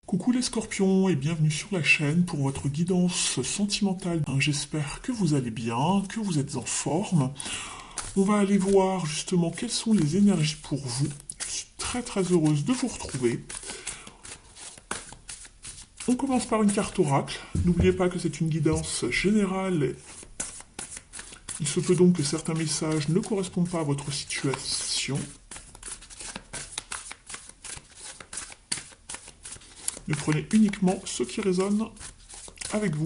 Coucou les scorpions et bienvenue sur la chaîne pour votre guidance sentimentale. J'espère que vous allez bien, que vous êtes en forme. On va aller voir justement quelles sont les énergies pour vous. Je suis très heureuse de vous retrouver. On commence par une carte oracle. N'oubliez pas que c'est une guidance générale. Il se peut donc que certains messages ne correspondent pas à votre situation. Ne prenez uniquement ce qui résonne avec vous.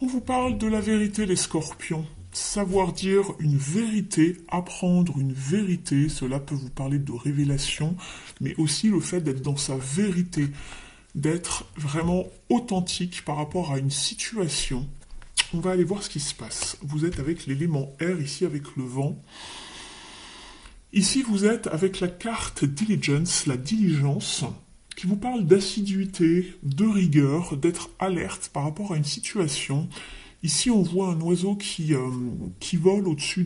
On vous parle de la vérité, les scorpions. Savoir dire une vérité, apprendre une vérité, cela peut vous parler de révélation, mais aussi le fait d'être dans sa vérité, d'être vraiment authentique par rapport à une situation. On va aller voir ce qui se passe. Vous êtes avec l'élément air, ici avec le vent. Ici, vous êtes avec la carte Diligence, la diligence, qui vous parle d'assiduité, de rigueur, d'être alerte par rapport à une situation. Ici, on voit un oiseau qui vole au-dessus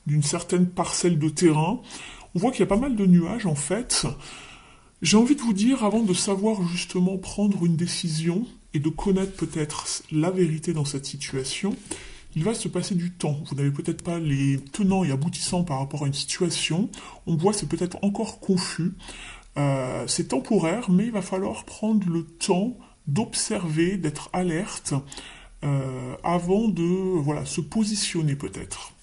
d'une certaine parcelle de terrain. On voit qu'il y a pas mal de nuages, en fait. J'ai envie de vous dire, avant de savoir justement prendre une décision et de connaître peut-être la vérité dans cette situation, il va se passer du temps. Vous n'avez peut-être pas les tenants et aboutissants par rapport à une situation. On voit c'est peut-être encore confus. C'est temporaire, mais il va falloir prendre le temps d'observer, d'être alerte avant de se positionner peut-être.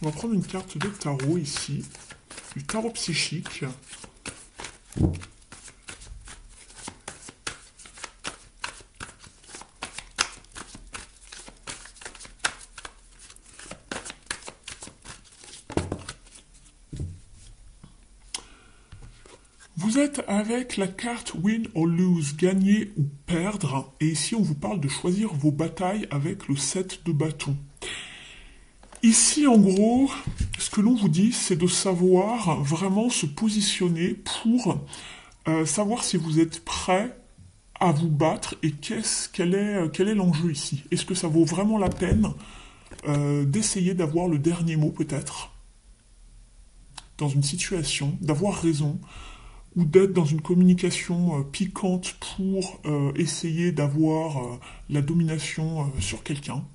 On va prendre une carte de tarot ici, du tarot psychique. Vous êtes avec la carte Win or Lose, gagner ou perdre, et ici on vous parle de choisir vos batailles avec le 7 de bâton. Ici en gros, ce que l'on vous dit, c'est de savoir vraiment se positionner pour savoir si vous êtes prêt à vous battre et quel est l'enjeu ici. Est-ce que ça vaut vraiment la peine d'essayer d'avoir le dernier mot peut-être dans une situation, d'avoir raison, ou d'être dans une communication piquante pour essayer d'avoir la domination sur quelqu'un.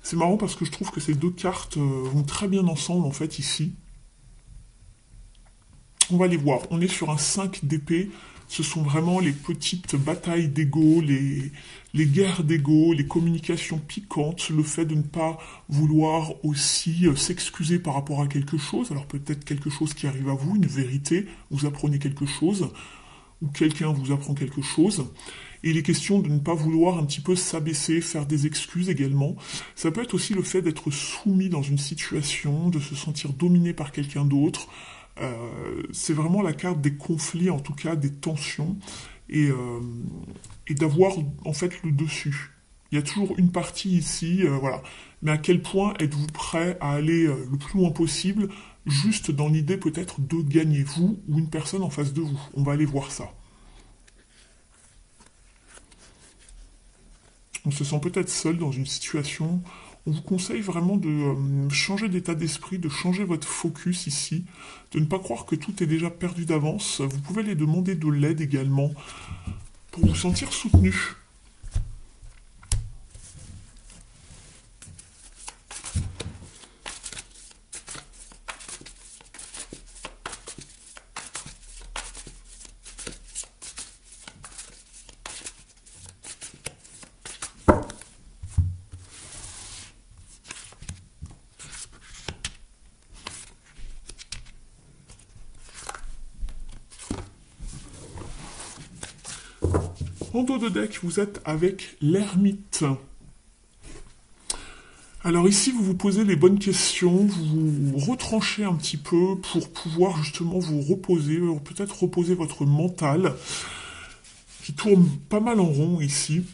C'est marrant parce que je trouve que ces deux cartes vont très bien ensemble en fait ici. On va les voir. On est sur un 5 d'épée. Ce sont vraiment les petites batailles d'ego, les guerres d'ego, les communications piquantes, le fait de ne pas vouloir aussi s'excuser par rapport à quelque chose. Alors peut-être quelque chose qui arrive à vous, une vérité, vous apprenez quelque chose, ou quelqu'un vous apprend quelque chose. Et il est question de ne pas vouloir un petit peu s'abaisser, faire des excuses également. Ça peut être aussi le fait d'être soumis dans une situation, de se sentir dominé par quelqu'un d'autre. C'est vraiment la carte des conflits, en tout cas des tensions, et d'avoir en fait le dessus. Il y a toujours une partie ici, voilà. Mais à quel point êtes-vous prêt à aller le plus loin possible, juste dans l'idée peut-être de gagner, vous ou une personne en face de vous. On va aller voir ça. On se sent peut-être seul dans une situation. On vous conseille vraiment de changer d'état d'esprit, de changer votre focus ici, de ne pas croire que tout est déjà perdu d'avance. Vous pouvez aller demander de l'aide également pour vous sentir soutenu. En dos de deck, vous êtes avec l'ermite. Alors ici, vous vous posez les bonnes questions, vous vous retranchez un petit peu pour pouvoir justement vous reposer, peut-être reposer votre mental, qui tourne pas mal en rond ici,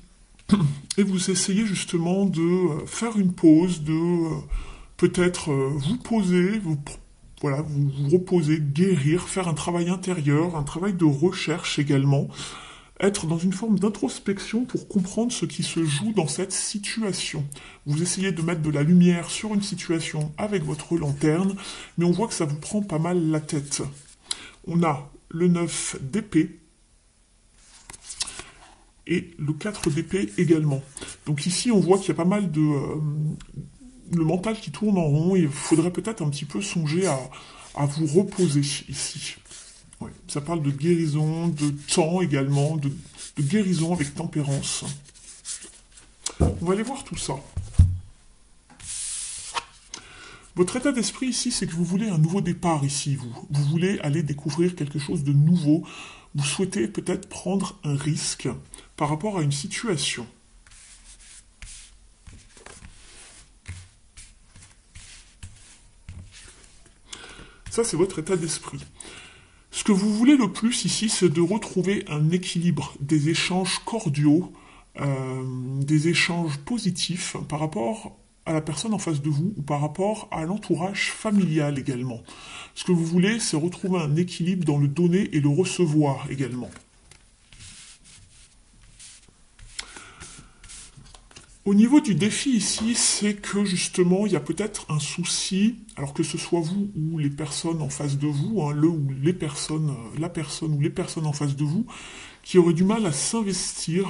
et vous essayez justement de faire une pause, de peut-être vous poser, voilà, vous reposer, guérir, faire un travail intérieur, un travail de recherche également, être dans une forme d'introspection pour comprendre ce qui se joue dans cette situation. Vous essayez de mettre de la lumière sur une situation avec votre lanterne, mais on voit que ça vous prend pas mal la tête. On a le 9 d'épée et le 4 d'épée également. Donc ici, on voit qu'il y a pas mal de... le mental qui tourne en rond et il faudrait peut-être un petit peu songer à vous reposer ici. Ouais. Ça parle de guérison, de temps également, de guérison avec tempérance. On va aller voir tout ça. Votre état d'esprit ici, c'est que vous voulez un nouveau départ ici, vous. Vous voulez aller découvrir quelque chose de nouveau. Vous souhaitez peut-être prendre un risque par rapport à une situation. Ça, c'est votre état d'esprit. Ce que vous voulez le plus ici, c'est de retrouver un équilibre, des échanges cordiaux, des échanges positifs par rapport à la personne en face de vous ou par rapport à l'entourage familial également. Ce que vous voulez, c'est retrouver un équilibre dans le donner et le recevoir également. Au niveau du défi ici, c'est que justement, il y a peut-être un souci, alors que ce soit vous ou les personnes en face de vous, hein, le ou les personnes, la personne ou les personnes en face de vous, qui auraient du mal à s'investir,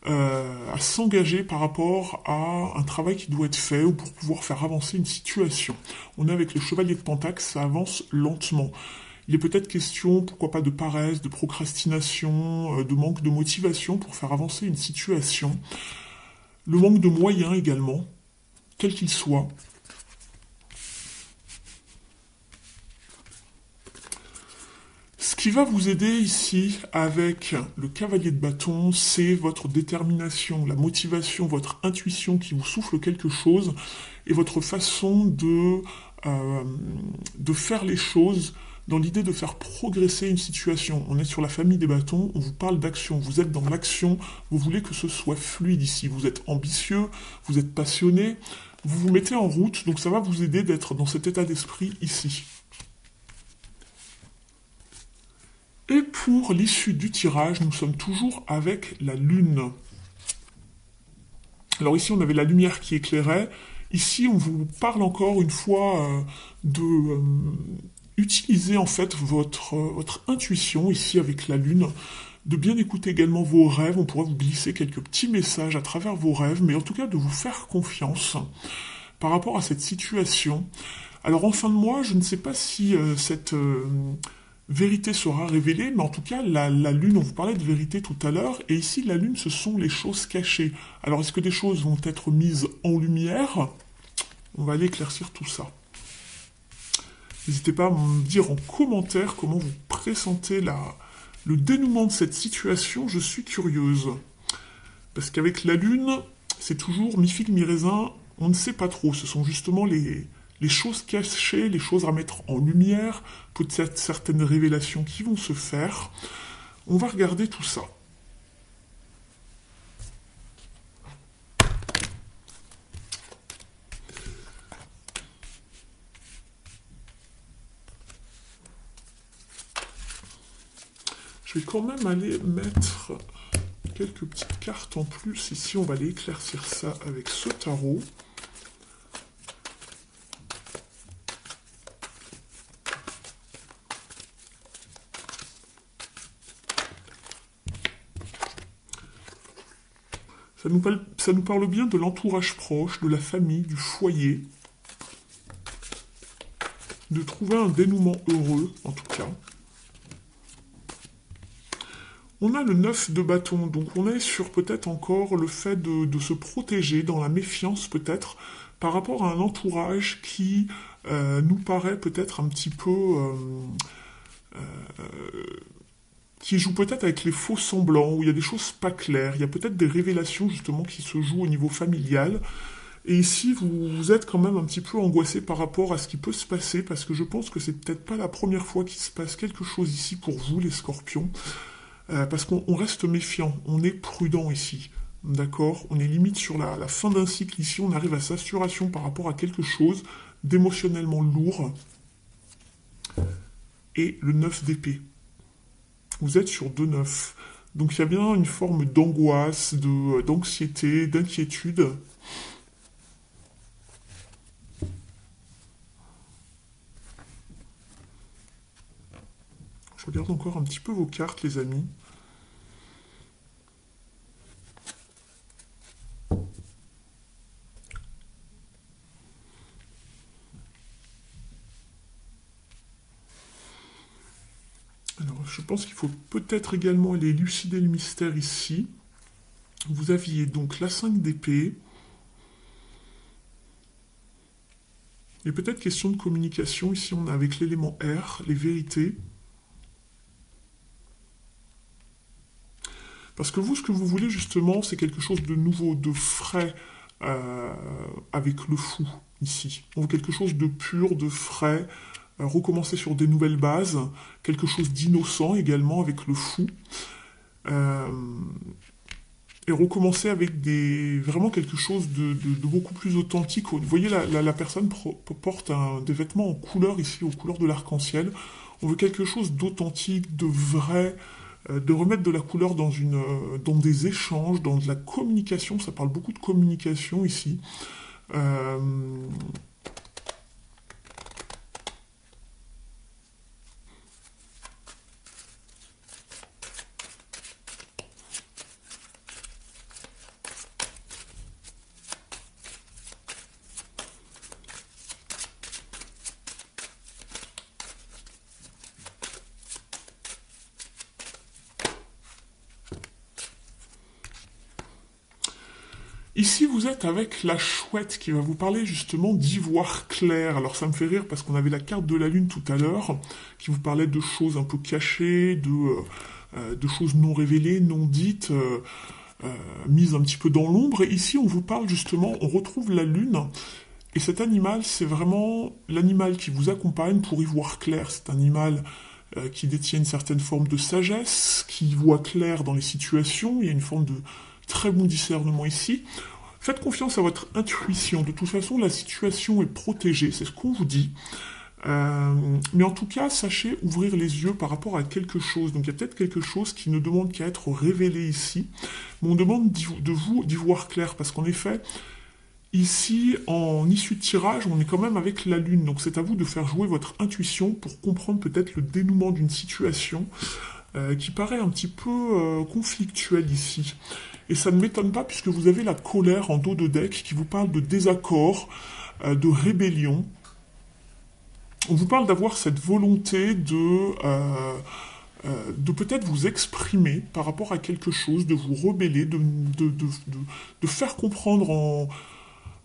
à s'engager par rapport à un travail qui doit être fait ou pour pouvoir faire avancer une situation. On est avec le chevalier de Pentacle, ça avance lentement. Il est peut-être question, pourquoi pas, de paresse, de procrastination, de manque de motivation pour faire avancer une situation. Le manque de moyens également, quel qu'il soit. Ce qui va vous aider ici avec le cavalier de bâton, c'est votre détermination, la motivation, votre intuition qui vous souffle quelque chose et votre façon de faire les choses dans l'idée de faire progresser une situation. On est sur la famille des bâtons, on vous parle d'action, vous êtes dans l'action, vous voulez que ce soit fluide ici, vous êtes ambitieux, vous êtes passionné, vous vous mettez en route, donc ça va vous aider d'être dans cet état d'esprit ici. Et pour l'issue du tirage, nous sommes toujours avec la lune. Alors ici, on avait la lumière qui éclairait. Ici, on vous parle encore une fois de utiliser en fait votre intuition ici avec la lune, de bien écouter également vos rêves. On pourrait vous glisser quelques petits messages à travers vos rêves, mais en tout cas de vous faire confiance par rapport à cette situation. Alors en fin de mois, je ne sais pas si cette vérité sera révélée, mais en tout cas, la lune, on vous parlait de vérité tout à l'heure, et ici, la lune, ce sont les choses cachées. Alors, est-ce que des choses vont être mises en lumière? On va aller éclaircir tout ça. N'hésitez pas à me dire en commentaire comment vous pressentez le dénouement de cette situation, je suis curieuse. Parce qu'avec la lune, c'est toujours mi-figue, mi-raisin, on ne sait pas trop, ce sont justement les choses cachées, les choses à mettre en lumière, peut-être certaines révélations qui vont se faire. On va regarder tout ça. Je vais quand même aller mettre quelques petites cartes en plus. Ici, on va aller éclaircir ça avec ce tarot. Ça nous parle bien de l'entourage proche, de la famille, du foyer. De trouver un dénouement heureux, en tout cas. On a le 9 de bâton, donc on est sur peut-être encore le fait de se protéger, dans la méfiance peut-être, par rapport à un entourage qui nous paraît peut-être un petit peu... qui joue peut-être avec les faux semblants, où il y a des choses pas claires, il y a peut-être des révélations justement qui se jouent au niveau familial, Et ici, vous êtes quand même un petit peu angoissé par rapport à ce qui peut se passer, parce que je pense que c'est peut-être pas la première fois qu'il se passe quelque chose ici pour vous, les scorpions, parce qu'on reste méfiant, on est prudent ici. D'accord. On est limite sur la fin d'un cycle ici, on arrive à saturation par rapport à quelque chose d'émotionnellement lourd. Et le 9 d'épée. Vous êtes sur 2 9. Donc il y a bien une forme d'angoisse, d'anxiété, d'inquiétude. Je regarde encore un petit peu vos cartes, les amis. Alors, je pense qu'il faut peut-être également aller élucider le mystère ici. Vous aviez donc la 5 d'épée. Et peut-être question de communication. Ici, on a avec l'élément R, les vérités. Parce que vous, ce que vous voulez justement, c'est quelque chose de nouveau, de frais, avec le fou, ici. Donc quelque chose de pur, de frais, recommencer sur des nouvelles bases, quelque chose d'innocent également avec le fou. Euh, et recommencer avec vraiment quelque chose de beaucoup plus authentique. Vous voyez, la personne porte des vêtements en couleur ici, aux couleurs de l'arc-en-ciel. On veut quelque chose d'authentique, de vrai, de remettre de la couleur dans des échanges, dans de la communication. Ça parle beaucoup de communication ici. Euh, Ici, vous êtes avec la chouette qui va vous parler justement d'ivoire clair. Alors ça me fait rire parce qu'on avait la carte de la lune tout à l'heure qui vous parlait de choses un peu cachées, de choses non révélées, non dites, mises un petit peu dans l'ombre. Et ici, on vous parle justement, on retrouve la lune. Et cet animal, c'est vraiment l'animal qui vous accompagne pour y voir clair. C'est un animal qui détient une certaine forme de sagesse, qui voit clair dans les situations. Il y a une forme de très bon discernement ici. Faites confiance à votre intuition. De toute façon, la situation est protégée, c'est ce qu'on vous dit. Mais en tout cas, sachez ouvrir les yeux par rapport à quelque chose. Donc il y a peut-être quelque chose qui ne demande qu'à être révélé ici. Mais on demande de vous d'y voir clair, parce qu'en effet, ici, en issue de tirage, on est quand même avec la lune. Donc c'est à vous de faire jouer votre intuition pour comprendre peut-être le dénouement d'une situation qui paraît un petit peu conflictuelle ici. Et ça ne m'étonne pas puisque vous avez la colère en dos de deck qui vous parle de désaccord, de rébellion. On vous parle d'avoir cette volonté de peut-être vous exprimer par rapport à quelque chose, de vous rebeller, de faire comprendre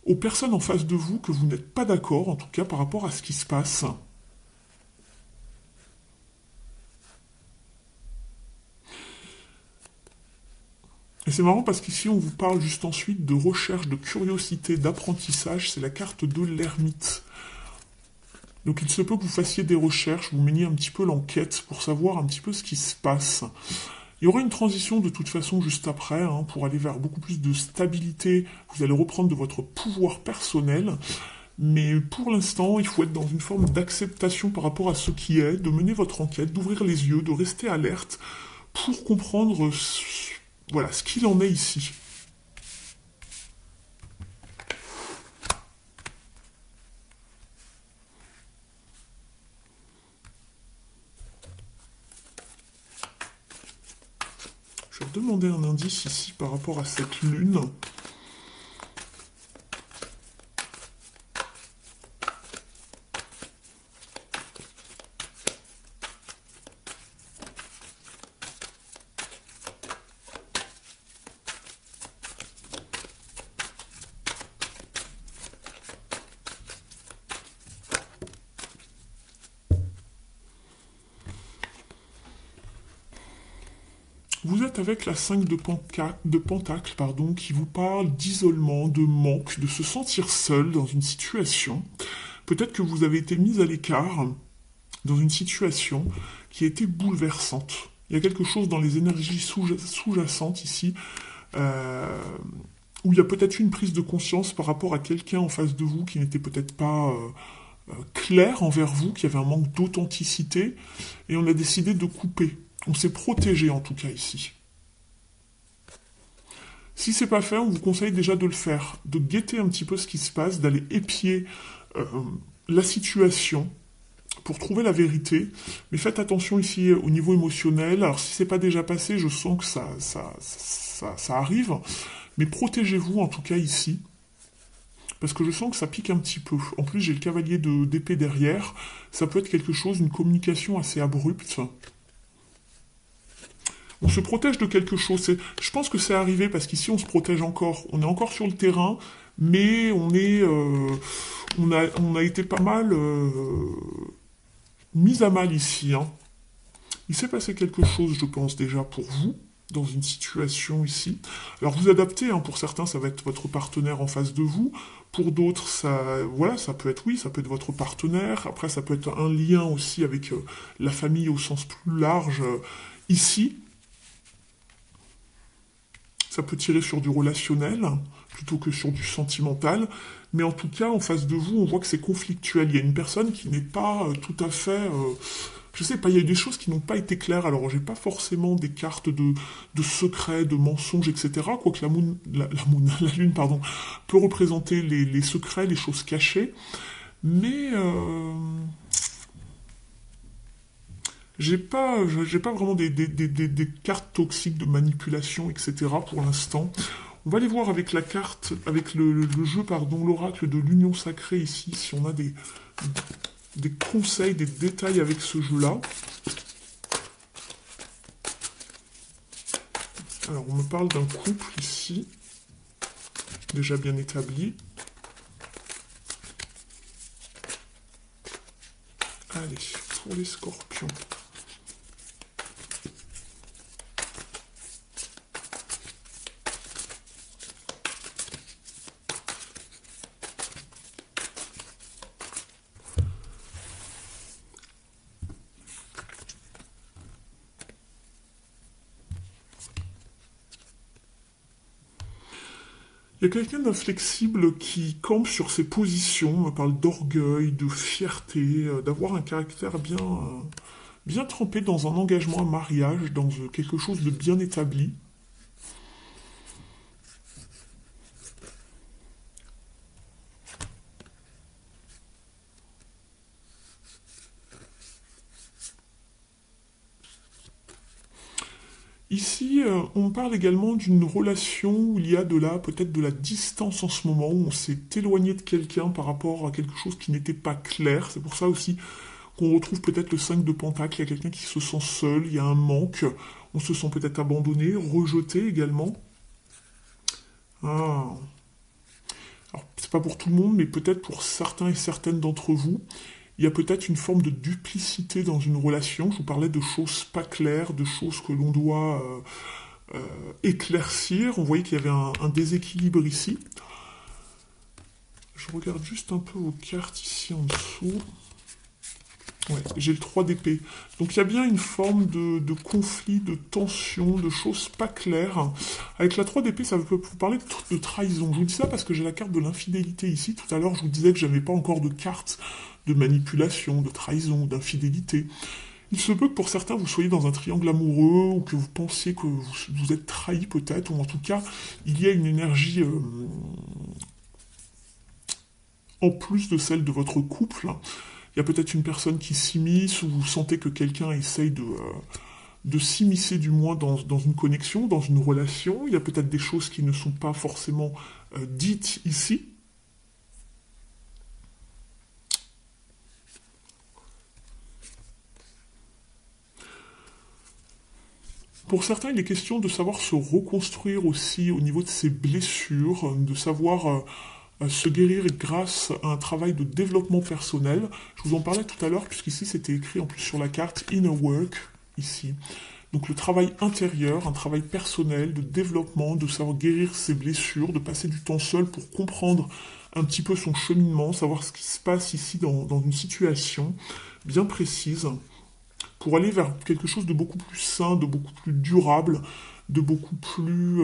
aux personnes en face de vous que vous n'êtes pas d'accord, en tout cas par rapport à ce qui se passe. Et c'est marrant parce qu'ici on vous parle juste ensuite de recherche, de curiosité, d'apprentissage, c'est la carte de l'ermite. Donc il se peut que vous fassiez des recherches, vous meniez un petit peu l'enquête pour savoir un petit peu ce qui se passe. Il y aura une transition de toute façon juste après, hein, pour aller vers beaucoup plus de stabilité. Vous allez reprendre de votre pouvoir personnel. Mais pour l'instant, il faut être dans une forme d'acceptation par rapport à ce qui est, de mener votre enquête, d'ouvrir les yeux, de rester alerte pour comprendre voilà, ce qu'il en est ici. Je vais demander un indice ici par rapport à cette lune. Vous êtes avec la 5 de Pentacle, pardon, qui vous parle d'isolement, de manque, de se sentir seul dans une situation. Peut-être que vous avez été mis à l'écart dans une situation qui a été bouleversante. Il y a quelque chose dans les énergies sous-jacentes ici, euh, où il y a peut-être une prise de conscience par rapport à quelqu'un en face de vous qui n'était peut-être pas clair envers vous, qui avait un manque d'authenticité, et on a décidé de couper. On s'est protégé en tout cas ici. Si c'est pas fait, on vous conseille déjà de le faire, de guetter un petit peu ce qui se passe, d'aller épier euh, la situation pour trouver la vérité. Mais faites attention ici au niveau émotionnel. Alors si c'est pas déjà passé, je sens que ça arrive. Mais protégez-vous en tout cas ici. Parce que je sens que ça pique un petit peu. En plus, j'ai le cavalier d'épée derrière. Ça peut être quelque chose, une communication assez abrupte. On se protège de quelque chose. Je pense que c'est arrivé parce qu'ici on se protège encore. On est encore sur le terrain, mais on a été pas mal mis à mal ici. Hein. Il s'est passé quelque chose, je pense déjà pour vous dans une situation ici. Alors vous adaptez. Hein, pour certains, ça va être votre partenaire en face de vous. Pour d'autres, voilà, ça peut être votre partenaire. Après, ça peut être un lien aussi avec la famille au sens plus large ici. Ça peut tirer sur du relationnel plutôt que sur du sentimental. Mais en tout cas, en face de vous, on voit que c'est conflictuel. Il y a une personne qui n'est pas tout à fait... je sais pas, il y a des choses qui n'ont pas été claires. Alors, j'ai pas forcément des cartes de secrets, de mensonges, etc. Quoique la lune, pardon, peut représenter les secrets, les choses cachées. Mais... j'ai pas vraiment des cartes toxiques de manipulation, etc. pour l'instant. On va aller voir avec la carte, avec le jeu, pardon, l'oracle de l'union sacrée ici, si on a des conseils, des détails avec ce jeu-là. Alors, on me parle d'un couple ici, déjà bien établi. Allez, pour les scorpions. Il y a quelqu'un d'inflexible qui campe sur ses positions, me parle d'orgueil, de fierté, d'avoir un caractère bien trempé dans un engagement à mariage, dans quelque chose de bien établi. Ici, on parle également d'une relation où il y a peut-être de la distance en ce moment, où on s'est éloigné de quelqu'un par rapport à quelque chose qui n'était pas clair. C'est pour ça aussi qu'on retrouve peut-être le 5 de Pentacle. Il y a quelqu'un qui se sent seul, il y a un manque, on se sent peut-être abandonné, rejeté également. Ah. Alors, c'est pas pour tout le monde, mais peut-être pour certains et certaines d'entre vous. Il y a peut-être une forme de duplicité dans une relation. Je vous parlais de choses pas claires, de choses que l'on doit éclaircir. On voyait qu'il y avait un déséquilibre ici. Je regarde juste un peu vos cartes ici en dessous. Ouais, j'ai le 3 d'épée. Donc il y a bien une forme de conflit, de tension, de choses pas claires. Avec la 3 d'épée, ça peut vous parler de trahison. Je vous dis ça parce que j'ai la carte de l'infidélité ici. Tout à l'heure, je vous disais que j'avais pas encore de carte de manipulation, de trahison, d'infidélité. Il se peut que pour certains, vous soyez dans un triangle amoureux ou que vous pensiez que vous êtes trahi peut-être, ou en tout cas, il y a une énergie en plus de celle de votre couple. Il y a peut-être une personne qui s'immisce ou vous sentez que quelqu'un essaye de s'immiscer du moins dans une connexion, dans une relation. Il y a peut-être des choses qui ne sont pas forcément dites ici. Pour certains, il est question de savoir se reconstruire aussi au niveau de ses blessures, de savoir se guérir grâce à un travail de développement personnel. Je vous en parlais tout à l'heure, puisqu'ici c'était écrit en plus sur la carte Inner Work, ici. Donc le travail intérieur, un travail personnel, de développement, de savoir guérir ses blessures, de passer du temps seul pour comprendre un petit peu son cheminement, savoir ce qui se passe ici dans une situation bien précise, pour aller vers quelque chose de beaucoup plus sain, de beaucoup plus durable, de beaucoup plus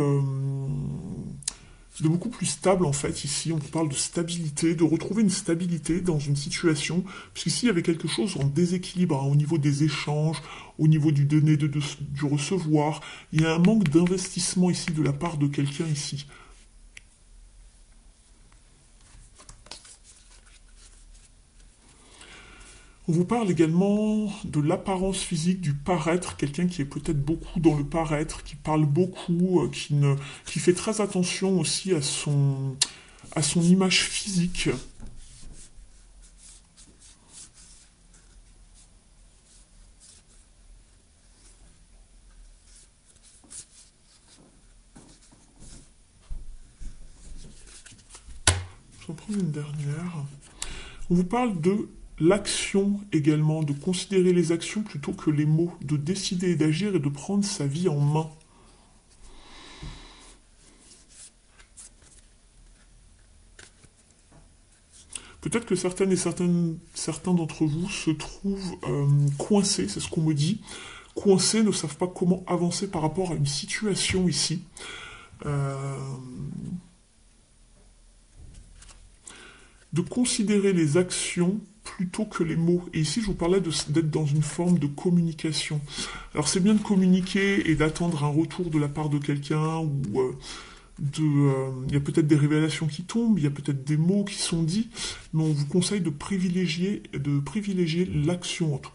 stable en fait. Ici, on parle de stabilité, de retrouver une stabilité dans une situation, puisqu'ici, il y avait quelque chose en déséquilibre au niveau des échanges, au niveau du donner, du recevoir. Il y a un manque d'investissement ici de la part de quelqu'un ici. On vous parle également de l'apparence physique, du paraître, quelqu'un qui est peut-être beaucoup dans le paraître, qui parle beaucoup, qui fait très attention aussi à son image physique. Je vais en prendre une dernière. On vous parle de l'action également, de considérer les actions plutôt que les mots, de décider d'agir et de prendre sa vie en main. Peut-être que certaines et certains d'entre vous se trouvent coincés, c'est ce qu'on me dit. Coincés, ne savent pas comment avancer par rapport à une situation ici. De considérer les actions plutôt que les mots. Et ici, je vous parlais d'être dans une forme de communication. Alors, c'est bien de communiquer et d'attendre un retour de la part de quelqu'un, ou il y a peut-être des révélations qui tombent, il y a peut-être des mots qui sont dits, mais on vous conseille de privilégier l'action, en tout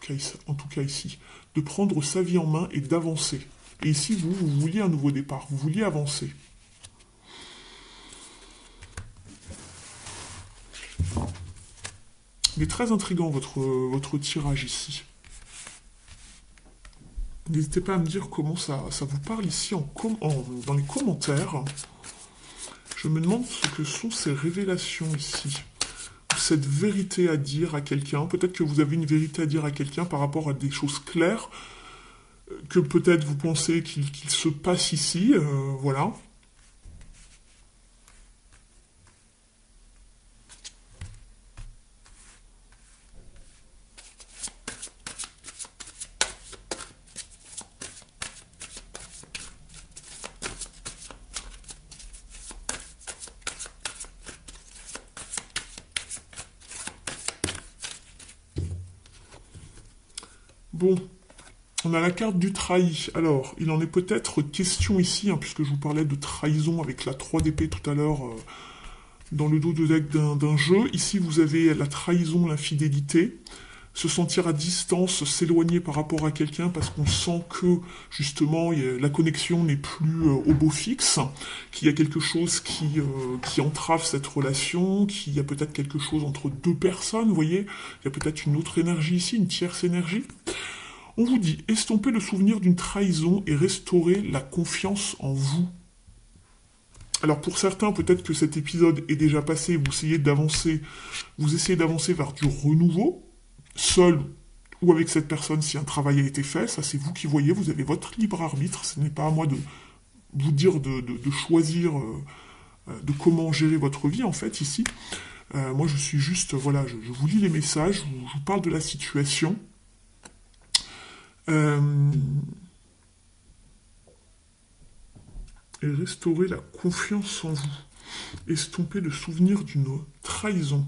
cas ici, de prendre sa vie en main et d'avancer. Et ici, vous vouliez un nouveau départ, vous vouliez avancer. Il est très intriguant votre tirage ici. N'hésitez pas à me dire comment ça vous parle ici dans les commentaires. Je me demande ce que sont ces révélations ici. Cette vérité à dire à quelqu'un. Peut-être que vous avez une vérité à dire à quelqu'un par rapport à des choses claires que peut-être vous pensez qu'il se passe ici. Voilà. Bon, on a la carte du trahi. Alors, il en est peut-être question ici, puisque je vous parlais de trahison avec la 3 d'épée tout à l'heure dans le dos de deck d'un jeu. Ici, vous avez la trahison, l'infidélité, se sentir à distance, s'éloigner par rapport à quelqu'un parce qu'on sent que, justement, la connexion n'est plus au beau fixe, qu'il y a quelque chose qui entrave cette relation, qu'il y a peut-être quelque chose entre deux personnes, vous voyez. Il y a peut-être une autre énergie ici, une tierce énergie. On vous dit, estompez le souvenir d'une trahison et restaurez la confiance en vous. Alors pour certains, peut-être que cet épisode est déjà passé, vous essayez d'avancer vers du renouveau, seul ou avec cette personne si un travail a été fait, ça c'est vous qui voyez, vous avez votre libre arbitre, ce n'est pas à moi de vous dire de choisir de comment gérer votre vie en fait ici. Moi je suis juste, voilà, je vous lis les messages, je vous parle de la situation. Et restaurer la confiance en vous. Estomper le souvenir d'une trahison.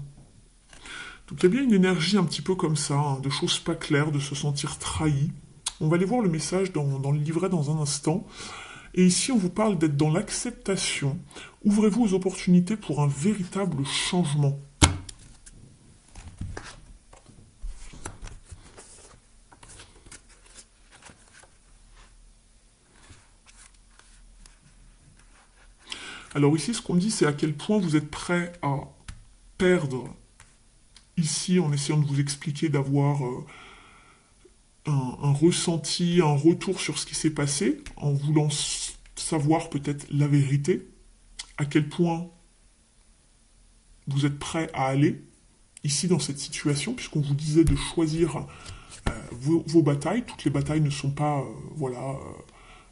Donc il y a bien une énergie un petit peu comme ça, de choses pas claires, de se sentir trahi. On va aller voir le message dans le livret dans un instant. Et ici, on vous parle d'être dans l'acceptation. Ouvrez-vous aux opportunités pour un véritable changement. Alors ici, ce qu'on dit, c'est à quel point vous êtes prêt à perdre. Ici, en essayant de vous expliquer, d'avoir un ressenti, un retour sur ce qui s'est passé, en voulant savoir peut-être la vérité, à quel point vous êtes prêt à aller, ici dans cette situation, puisqu'on vous disait de choisir vos batailles. Toutes les batailles ne sont pas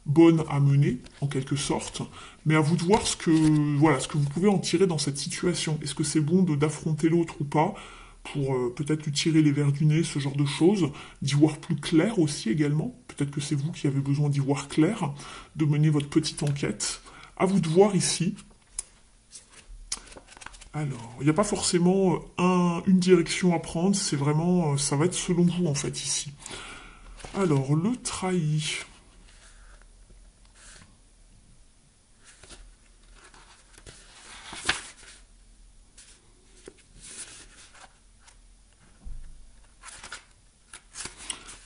bonnes à mener, en quelque sorte, mais à vous de voir ce que vous pouvez en tirer dans cette situation. Est-ce que c'est bon d'affronter l'autre ou pas, pour peut-être lui tirer les vers du nez, ce genre de choses, d'y voir plus clair aussi également. Peut-être que c'est vous qui avez besoin d'y voir clair, de mener votre petite enquête. À vous de voir ici. Alors, il n'y a pas forcément une direction à prendre, c'est vraiment, ça va être selon vous en fait ici. Alors, le trahi.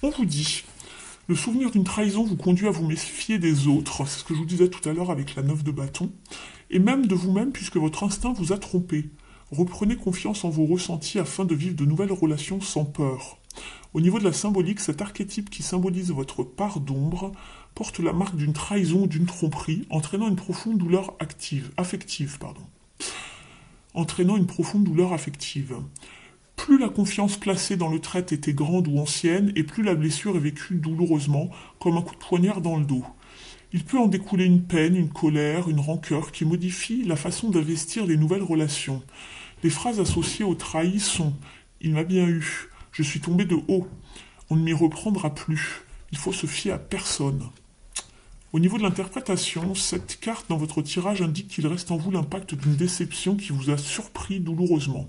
On vous dit, le souvenir d'une trahison vous conduit à vous méfier des autres, c'est ce que je vous disais tout à l'heure avec la 9 de bâton, et même de vous-même puisque votre instinct vous a trompé. Reprenez confiance en vos ressentis afin de vivre de nouvelles relations sans peur. Au niveau de la symbolique, cet archétype qui symbolise votre part d'ombre porte la marque d'une trahison ou d'une tromperie, entraînant une profonde douleur affective. Entraînant une profonde douleur affective. Plus la confiance placée dans le traître était grande ou ancienne, et plus la blessure est vécue douloureusement, comme un coup de poignard dans le dos. Il peut en découler une peine, une colère, une rancœur qui modifie la façon d'investir les nouvelles relations. Les phrases associées au trahi sont « Il m'a bien eu »,« Je suis tombé de haut »,« On ne m'y reprendra plus »,« Il faut se fier à personne ». Au niveau de l'interprétation, cette carte dans votre tirage indique qu'il reste en vous l'impact d'une déception qui vous a surpris douloureusement.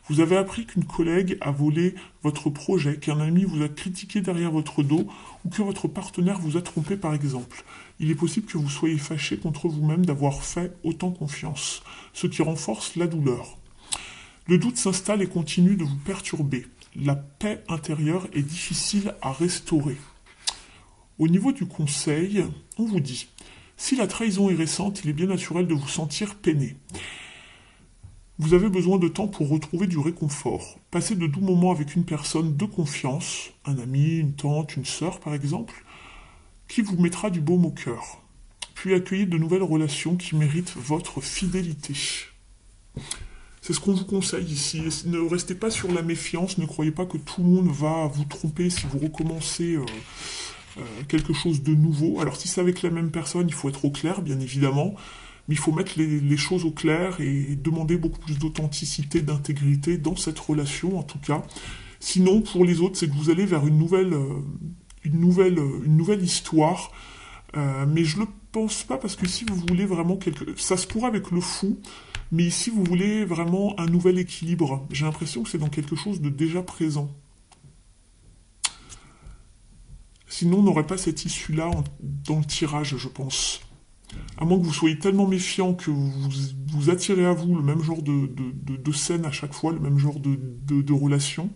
Vous avez appris qu'une collègue a volé votre projet, qu'un ami vous a critiqué derrière votre dos ou que votre partenaire vous a trompé par exemple. Il est possible que vous soyez fâché contre vous-même d'avoir fait autant confiance, ce qui renforce la douleur. Le doute s'installe et continue de vous perturber. La paix intérieure est difficile à restaurer. Au niveau du conseil, on vous dit, si la trahison est récente, il est bien naturel de vous sentir peiné. Vous avez besoin de temps pour retrouver du réconfort. Passez de doux moments avec une personne de confiance, un ami, une tante, une sœur par exemple, qui vous mettra du baume au cœur. Puis accueillez de nouvelles relations qui méritent votre fidélité. C'est ce qu'on vous conseille ici. Ne restez pas sur la méfiance, ne croyez pas que tout le monde va vous tromper si vous recommencez quelque chose de nouveau. Alors si c'est avec la même personne, il faut être au clair, bien évidemment, mais il faut mettre les choses au clair et demander beaucoup plus d'authenticité, d'intégrité dans cette relation, en tout cas. Sinon, pour les autres, c'est que vous allez vers une nouvelle histoire, mais je ne le pense pas, parce que si vous voulez vraiment ça se pourra avec le fou, mais ici vous voulez vraiment un nouvel équilibre. J'ai l'impression que c'est dans quelque chose de déjà présent. Sinon, on n'aurait pas cette issue-là dans le tirage, je pense. À moins que vous soyez tellement méfiant que vous attirez à vous le même genre de scène à chaque fois, le même genre de relation.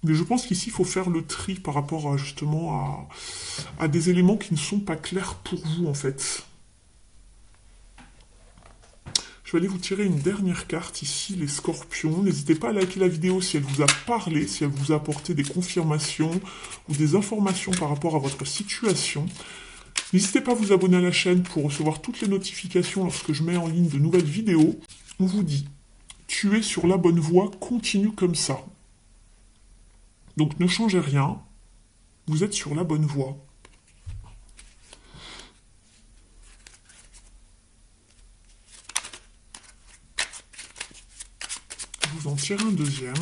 Mais je pense qu'ici, il faut faire le tri par rapport justement à des éléments qui ne sont pas clairs pour vous, en fait. Je vais aller vous tirer une dernière carte ici, les scorpions. N'hésitez pas à liker la vidéo si elle vous a parlé, si elle vous a apporté des confirmations ou des informations par rapport à votre situation. N'hésitez pas à vous abonner à la chaîne pour recevoir toutes les notifications lorsque je mets en ligne de nouvelles vidéos. On vous dit, tu es sur la bonne voie, continue comme ça. Donc ne changez rien, vous êtes sur la bonne voie. Je vous en tire un deuxième.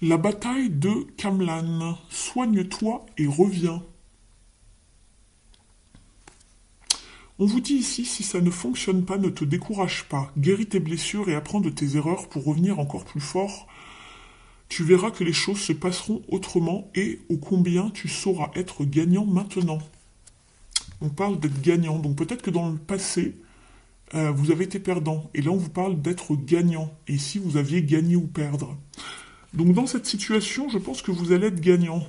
La bataille de Camlan. Soigne-toi et reviens. On vous dit ici, si ça ne fonctionne pas, ne te décourage pas. Guéris tes blessures et apprends de tes erreurs pour revenir encore plus fort. Tu verras que les choses se passeront autrement et ô combien tu sauras être gagnant maintenant. On parle d'être gagnant, donc peut-être que dans le passé, vous avez été perdant. Et là, on vous parle d'être gagnant. Et ici, vous aviez gagné ou perdre. Donc dans cette situation, je pense que vous allez être gagnant.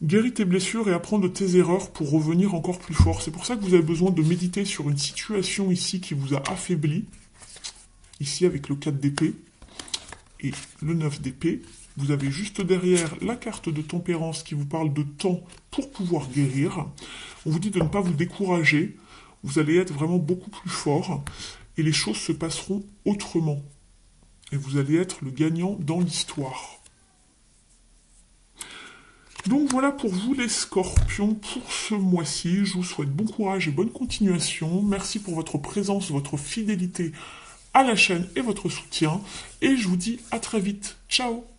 Guéris tes blessures et apprends de tes erreurs pour revenir encore plus fort. C'est pour ça que vous avez besoin de méditer sur une situation ici qui vous a affaibli. Ici avec le 4 d'épée. et le 9 d'épée. Vous avez juste derrière la carte de tempérance qui vous parle de temps pour pouvoir guérir. On vous dit de ne pas vous décourager. Vous allez être vraiment beaucoup plus fort et les choses se passeront autrement. Et vous allez être le gagnant dans l'histoire. Donc voilà pour vous les scorpions pour ce mois-ci. Je vous souhaite bon courage et bonne continuation. Merci pour votre présence, votre fidélité à la chaîne et votre soutien. Et je vous dis à très vite. Ciao!